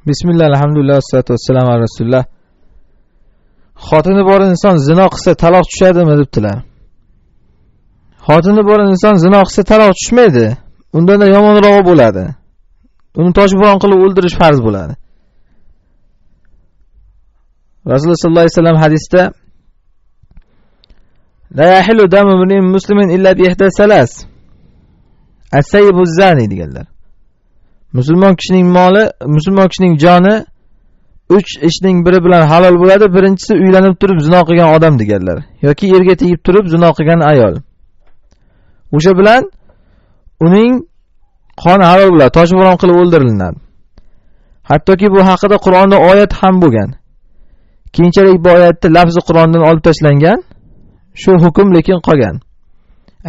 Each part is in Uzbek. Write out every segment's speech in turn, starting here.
Bismillah, alhamdulillah, salatu vassalamu ala rasulillah. Xotini bor inson zino qilsa taloq tushadimi debdilar. Xotini bor inson zino qilsa taloq tushmaydi. Undan da yomonroq bo'ladi. Uni toshbo'ron qilib o'ldirish farz bo'ladi. Rasululloh sollallohu alayhi vasallam hadisda la yahilu damu muslimin illa bi ihda salas. As-sayyibu zani deganlar. Musulmon kishining joni 3 ishning biri bilan halol bo'ladi. Birinchisi uylanib turib zino qilgan odam deganlar. Yoki erga tegib turib zino qilgan ayol. O'sha bilan uning qoni halol bo'ladi, toshbo'ron qilib o'ldiriladi. Hattoki bu haqida Qur'onda oyat ham bo'lgan. Keyinchalik bu oyatni lafzi Qur'ondan olib tashlangan. Shu hukm lekin qolgan.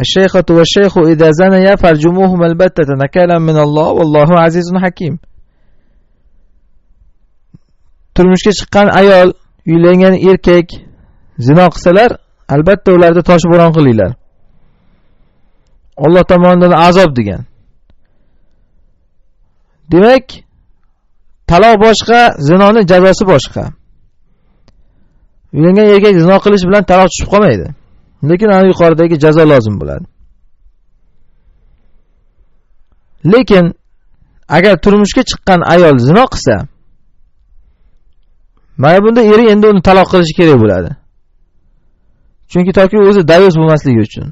Ash-shaykhatu wash-shaykhu idza zanaya farjumuhum albatta nakalan min Alloh vallohu azizun hakim. Turmushga chiqqan ayol, uylangan erkak zino qilsalar, albatta ularni toshbo'ron qilinglar. Alloh tomonidan azob degan. Demak, taloq boshqa, zinoning jazosi boshqa. Uylangan erkak zino qilish bilan taloq tushib qolmaydi. Lekin ana yuqoridagi jazo lozim bo'ladi. Lekin agar turmushga chiqqan ayol zino qilsa, mana bunda eri endi uni taloq qilishi kerak bo'ladi. Chunki toki o'zi dayus bo'lmasligi uchun.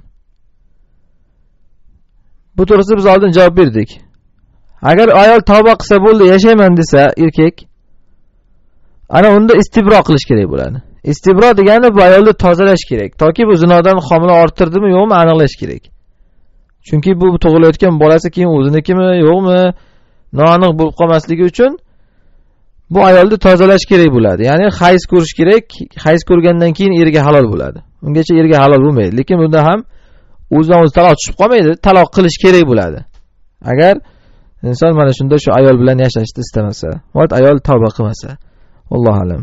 Bu to'g'risida biz oldin javob berdik. Agar ayol tavba qilsa bo'ldi, yashayman desa erkak, ana unda istibro qilish kerak bo'ladi. Istibro degani bu ayolni tozalash kerak. Toki bu zinodan homila orttirdimi, yo'qmi aniqlash kerak. Chunki bu tug'ilayotgan bolasi keyin o'zinikimi, yo'qmi, noaniq bo'lib qolmasligi uchun bu ayolni tozalash kerak bo'ladi. Ya'ni hayz ko'rish kerak. Hayz ko'rgandan keyin eriga halol bo'ladi. Ungacha eriga halol bo'lmaydi. Lekin bunda ham o'zidan o'zi taloq tushib qolmaydi, taloq qilish kerak bo'ladi. Agar inson mana shunda shu ayol bilan yashashni istamasa, ayol tavba qilmasa. Allohu alam.